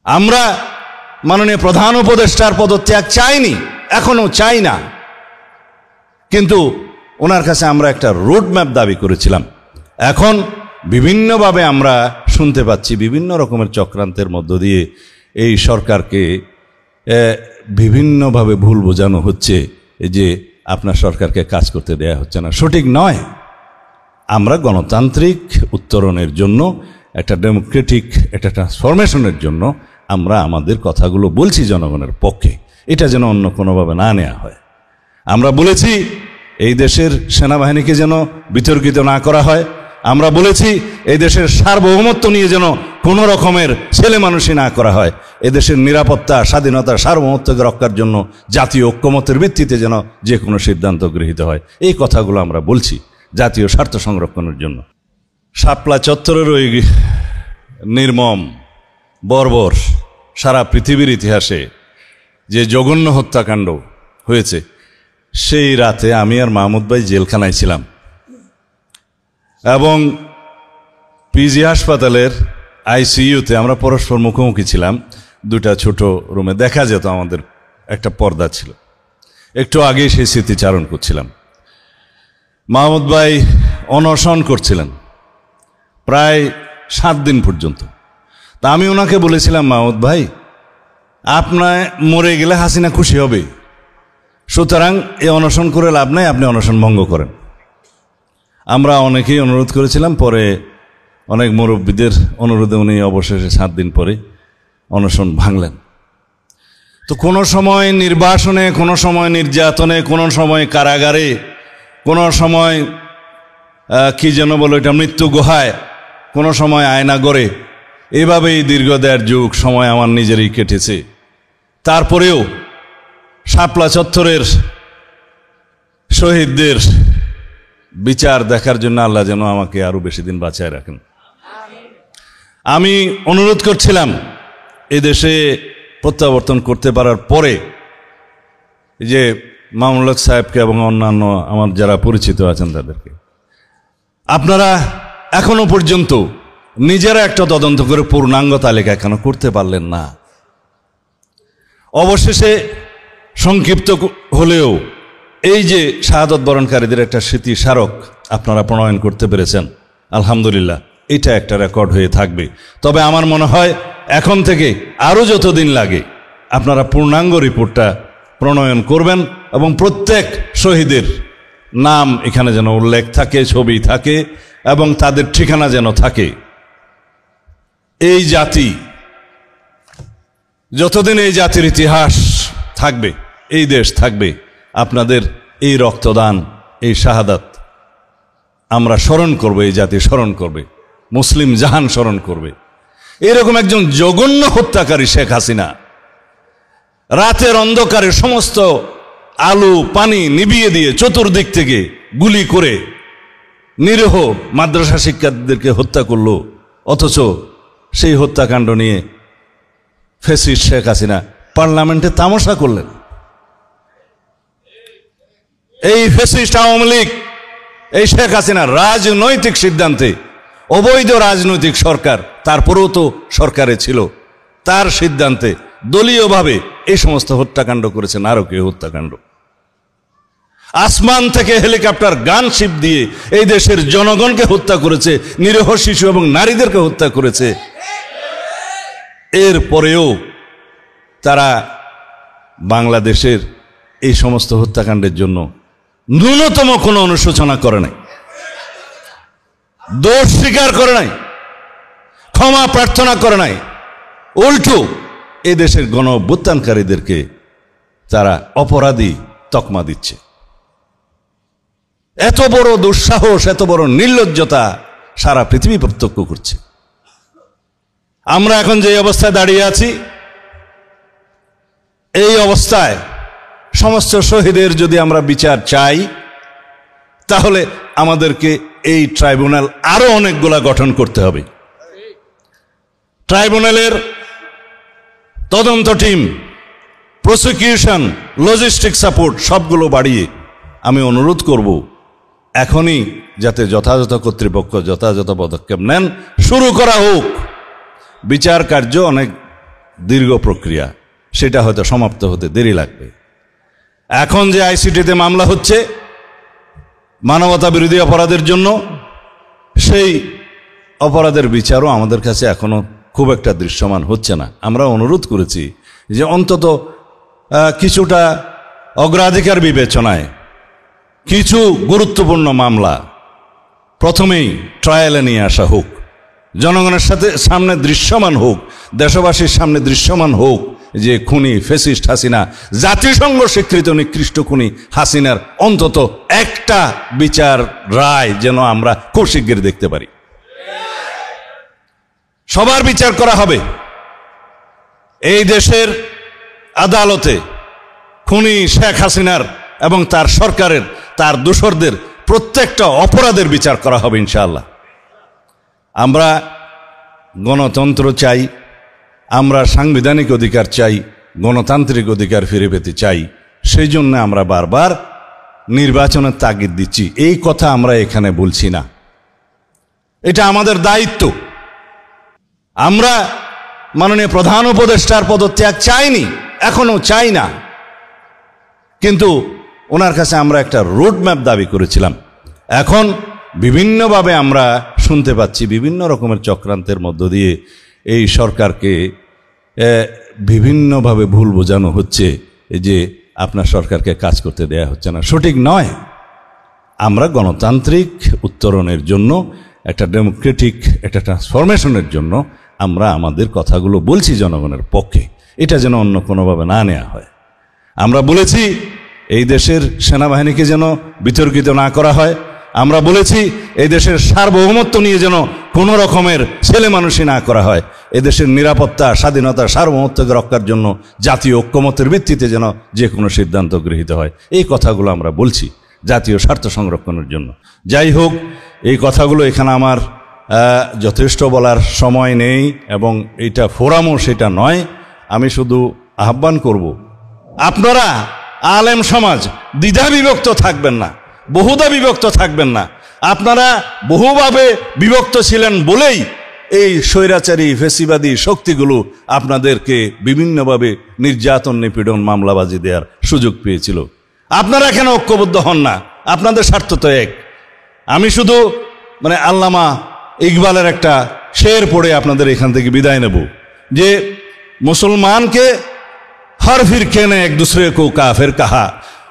আমরা মাননীয় প্রধান উপদেষ্টার পদত্যাগ চাইনি, এখনো চাই না, কিন্তু ওনার কাছে আমরা একটা রোড ম্যাপ দাবি করেছিলাম। এখন বিভিন্নভাবে আমরা শুনতে পাচ্ছি বিভিন্ন রকমের চক্রান্তের মধ্য দিয়ে এই সরকারকে বিভিন্নভাবে ভুল বোঝানো হচ্ছে যে আপনার সরকারকে কাজ করতে দেয়া হচ্ছে না। সঠিক নয়। আমরা গণতান্ত্রিক উত্তরণের জন্য, একটা ডেমোক্রেটিক একটা ট্রান্সফরমেশনের জন্য আমরা আমাদের কথাগুলো বলছি জনগণের পক্ষে, এটা যেন অন্য কোনোভাবে না নেওয়া হয়। আমরা বলেছি এই দেশের সেনাবাহিনীকে যেন বিতর্কিত না করা হয়। আমরা বলেছি এই দেশের সার্বভৌমত্ব নিয়ে যেন কোনো রকমের ছেলে মানুষই না করা হয়। এদেশের নিরাপত্তা, স্বাধীনতা, সার্বভৌমত্বকে রক্ষার জন্য জাতীয় ঐক্যমত্যের ভিত্তিতে যেন যে কোনো সিদ্ধান্ত গৃহীত হয়। এই কথাগুলো আমরা বলছি জাতীয় স্বার্থ সংরক্ষণের জন্য। শাপলা চত্বরের ওই নির্মম বর্বর সারা পৃথিবীর ইতিহাসে যে জঘন্য হত্যাকাণ্ড হয়েছে, সেই রাতে আমি আর মাহমুদ ভাই জেলখানায় ছিলাম এবং পিজি হাসপাতালের আইসিইউতে আমরা পরস্পর মুখোমুখি ছিলাম। দুটা ছোট রুমে দেখা যেত, আমাদের একটা পর্দা ছিল। একটু আগেই সেই স্মৃতিচারণ করছিলাম। মাহমুদ ভাই অনশন করছিলেন প্রায় 7 দিন পর্যন্ত। তা আমি ওনাকে বলেছিলাম, মাহমুদ ভাই আপনার মরে গেলে হাসিনা খুশি হবে, সুতরাং এ অনশন করে লাভ নাই, আপনি অনশন ভঙ্গ করেন। আমরা অনেকেই অনুরোধ করেছিলাম, পরে অনেক মুরব্বীদের অনুরোধে উনি অবশেষে 7 দিন পরে অনশন ভাঙলেন। তো কোনো সময় নির্বাসনে, কোনো সময় নির্যাতনে, কোনো সময় কারাগারে, কোনো সময় কি যেন বলো এটা মৃত্যু গুহায়, কোনো সময় আয়নাগরে, এভাবেই দীর্ঘ 1.5 যুগ সময় আমার নিজেরই কেটেছে। তারপরেও শাপলা চত্বরের শহীদদের বিচার দেখার জন্য আল্লাহ যেন আমাকে আরো বেশি দিন বাঁচায় রাখেন। আমি অনুরোধ করছিলাম এই দেশে প্রত্যাবর্তন করতে পারার পরে যে মামুনুল হক সাহেবকে এবং অন্যান্য আমার যারা পরিচিত আছেন তাদেরকে, আপনারা এখনো পর্যন্ত নিজেরা একটা তদন্ত করে পূর্ণাঙ্গ তালিকা কেন করতে পারলেন না? অবশেষে সংক্ষিপ্ত হলেও এই যে শাহাদত বরণকারীদের একটা স্মৃতি স্মারক আপনারা প্রণয়ন করতে পেরেছেন, আলহামদুলিল্লাহ, এটা একটা রেকর্ড হয়ে থাকবে। তবে আমার মনে হয় এখন থেকে আরও যতদিন লাগে আপনারা পূর্ণাঙ্গ রিপোর্টটা প্রণয়ন করবেন এবং প্রত্যেক শহীদের নাম এখানে যেন উল্লেখ থাকে, ছবি থাকে এবং তাদের ঠিকানা যেন থাকে। এই জাতি যতদিন এই জাতির ইতিহাস থাকবে, এই দেশ থাকবে, আপনাদের এই রক্তদান, এই শাহাদাত আমরা স্মরণ করব, এই জাতি স্মরণ করবে, মুসলিম জাহান স্মরণ করবে। এরকম একজন জঘন্য হত্যাকারী শেখ হাসিনা রাতের অন্ধকারে সমস্ত আলো পানি নিভিয়ে দিয়ে চতুর্দিক থেকে গুলি করে নিরীহ মাদ্রাসা শিক্ষার্থীদেরকে হত্যা করল। অথচ সেই হত্যাকাণ্ড নিয়ে ফ্যাসিস্ট শেখ হাসিনা পার্লামেন্টে তামাশা করলেন। এই ফ্যাসিস্ট আওয়ামী লীগ, এই শেখ হাসিনা রাজনৈতিক সিদ্ধান্তে, অবৈধ রাজনৈতিক সরকার, তারপরেও তো সরকারে ছিল, তার সিদ্ধান্তে দলীয়ভাবে এই সমস্ত হত্যাকাণ্ড করেছেন। আরো কেউ হত্যাকাণ্ড, আসমান থেকে হেলিকপ্টার গানশিপ দিয়ে এই দেশের জনগণকে হত্যা করেছে, নিরীহ শিশু এবং নারীদেরকে হত্যা করেছে। এরপরেও তারা বাংলাদেশের এই সমস্ত হত্যাকাণ্ডের জন্য ন্যূনতম কোনো অনুশোচনা করে নাই, দোষ স্বীকার করে নাই, ক্ষমা প্রার্থনা করে নাই। উল্টো এই দেশের গণ অভ্যুত্থানকারীদেরকে তারা অপরাধী তকমা দিচ্ছে। এত বড় দুঃসাহস, এত বড় নির্লজ্জতা সারা পৃথিবী প্রত্যক্ষ করছে। আমরা এখন যে অবস্থায় দাঁড়িয়ে আছি, এই অবস্থায় সমস্ত শহীদের যদি আমরা বিচার চাই, তাহলে আমাদেরকে এই ট্রাইব্যুনাল আরো অনেকগুলা গঠন করতে হবে। ট্রাইব্যুনালের তদন্ত টিম, প্রসিকিউশন, লজিস্টিক সাপোর্ট সবগুলো বাড়িয়ে আমি অনুরোধ করব এখনই যাতে যথাযথ কর্তৃপক্ষ যথাযথ পদক্ষেপ নেন, শুরু করা হোক। বিচার কার্য অনেক দীর্ঘ প্রক্রিয়া, সেটা হয়তো সমাপ্ত হতে দেরি লাগবে। এখন যে আইসিটিতে মামলা হচ্ছে মানবতা বিরোধী অপরাধের জন্য, সেই অপরাধের বিচারও আমাদের কাছে এখনো খুব একটা দৃশ্যমান হচ্ছে না। আমরা অনুরোধ করেছি যে অন্তত কিছুটা অগ্রাধিকার বিবেচনায় কিছু গুরুত্বপূর্ণ মামলা প্রথমেই ট্রায়ালে নিয়ে আসা হোক, জনগণের সামনে দৃশ্যমান হোক, দেশবাসীর সামনে দৃশ্যমান হোক যে খুনি ফ্যাসিস্ট হাসিনা, জাতিসংঘ স্বীকৃত নিকৃষ্ট খুনি হাসিনার অন্তত একটা বিচার রায় যেন আমরা খুব শিগগির দেখতে পারি। সবার বিচার করা হবে। এই দেশের আদালতে খুনি শেখ হাসিনার এবং তার সরকারের, তার দোসরদের প্রত্যেকটা অপরাধের বিচার করা হবে ইনশাআল্লাহ। আমরা গণতন্ত্র চাই, আমরা সাংবিধানিক অধিকার চাই, গণতান্ত্রিক অধিকার ফিরে পেতে চাই। সেই জন্য আমরা বারবার নির্বাচনের তাগিদ দিচ্ছি। এই কথা আমরা এখানে বলছি না, এটা আমাদের দায়িত্ব। আমরা মাননীয় প্রধান উপদেষ্টার পদত্যাগ চাইনি, এখনো চাই না, কিন্তু ওনার কাছে আমরা একটা রোডম্যাপ দাবি করেছিলাম। এখন বিভিন্নভাবে আমরা শুনতে পাচ্ছি বিভিন্ন রকমের চক্রান্তের মধ্য দিয়ে এই সরকারকে বিভিন্নভাবে ভুল বোঝানো হচ্ছে যে আপনার সরকারকে কাজ করতে দেয়া হচ্ছে না। সঠিক নয়। আমরা গণতান্ত্রিক উত্তরণের জন্য, একটা ডেমোক্রেটিক একটা ট্রান্সফরমেশনের জন্য আমরা আমাদের কথাগুলো বলছি জনগণের পক্ষে, এটা যেন অন্য কোনোভাবে না নেওয়া হয়। আমরা বলেছি এই দেশের সেনাবাহিনীকে যেন বিতর্কিত না করা হয়। আমরা বলেছি এই দেশের সার্বভৌমত্ব নিয়ে যেন কোনো রকমের ছেলে মানুষই না করা হয়। এদেশের নিরাপত্তা, স্বাধীনতা, সার্বভৌমত্বকে রক্ষার জন্য জাতীয় ঐক্যমত্যের ভিত্তিতে যেন যে কোনো সিদ্ধান্ত গৃহীত হয়। এই কথাগুলো আমরা বলছি জাতীয় স্বার্থ সংরক্ষণের জন্য। যাই হোক, এই কথাগুলো এখানে আমার যথেষ্ট বলার সময় নেই এবং এইটা ফোরামও সেটা নয়। আমি শুধু আহ্বান করব, আপনারা আলেম সমাজ দ্বিধা বিভক্ত থাকবেন না, বহুধা বিভক্ত থাকবেন না। আপনারা বহুভাবে বিভক্ত ছিলেন বলেই এই স্বৈরাচারী ফেসিবাদী শক্তিগুলো আপনাদেরকে বিভিন্নভাবে নির্যাতন, নিপীড়ন, মামলাবাজি দেওয়ার সুযোগ পেয়েছিল। আপনারা কেন ঐক্যবদ্ধ হন না? আপনাদের স্বার্থ তো এক। আমি শুধু আল্লামা ইকবালের একটা শের পড়ে আপনাদের এখান থেকে বিদায় নেব যে मुसलमान के हर फिरके ने एक दूसरे को काफिर कहा,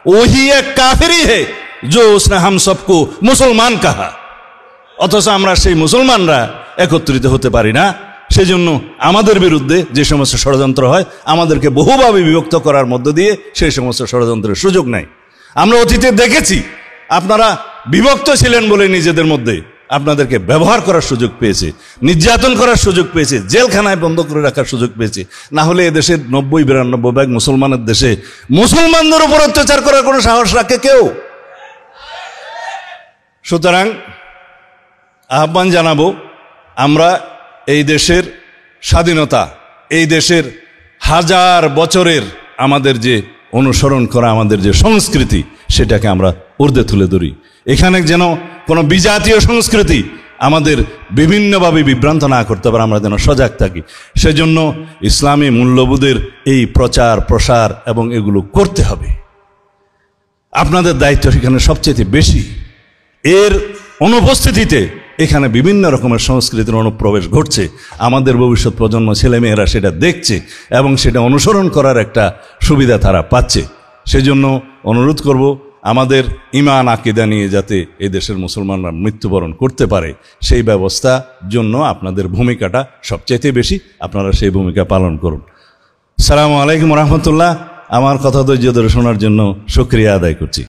वही एक काफिर ही है जो उसने हम सबको मुसलमान कहा। অথচ আমরা সেই মুসলমানরা একত্রিত হতে পারি না। সেজন্য আমাদের বিরুদ্ধে যে সমস্ত ষড়যন্ত্র হয়, আমাদেরকে বহুভাবে বিভক্ত করার মধ্য দিয়ে সেই সমস্ত ষড়যন্ত্রের সুযোগ নেই। আমরা অতীতে দেখেছি আপনারা বিভক্ত ছিলেন বলে নিজেদের মধ্যে আপনাদেরকে ব্যবহার করার সুযোগ পেয়েছে, নির্যাতন করার সুযোগ পেয়েছে, জেলখানায় বন্ধ করে রাখার সুযোগ পেয়েছে। না হলে এদেশের 90-92% মুসলমানের দেশে মুসলমানদের উপর অত্যাচার করার কোনো সাহস রাখে কেউ? সুতরাং আহ্বান জানাবো, আমরা এই দেশের স্বাধীনতা, এই দেশের হাজার বছরের আমাদের যে অনুসরণ করা আমাদের যে সংস্কৃতি, সেটাকে আমরা ঊর্ধ্বে তুলে ধরি। এখানে যেন কোনো বিজাতীয় সংস্কৃতি আমাদের বিভিন্নভাবে বিভ্রান্ত না করতে পারে, আমরা যেন সজাগ থাকি। সেজন্য ইসলামী মূল্যবোধের এই প্রচার প্রসার এবং এগুলো করতে হবে। আপনাদের দায়িত্ব সেখানে সবচেয়ে বেশি। এর অনুপস্থিতিতে এখানে বিভিন্ন রকমের সংস্কৃতির অনুপ্রবেশ ঘটছে। আমাদের ভবিষ্যৎ প্রজন্ম, ছেলেমেয়েরা সেটা দেখছে এবং সেটা অনুসরণ করার একটা সুবিধা তারা পাচ্ছে। সেজন্য অনুরোধ করব, আমাদের ঈমান আকীদা নিয়ে যাতে এই দেশের মুসলমানরা মৃত্যুবরণ করতে পারে, সেই ব্যবস্থার জন্য আপনাদের ভূমিকাটা সবচাইতে বেশি। আপনারা সেই ভূমিকা পালন করুন। আসসালামু আলাইকুম ওয়া রাহমাতুল্লাহ। আমার কথা ধৈর্য ধরে শোনার জন্য শুকরিয়া আদায় করছি।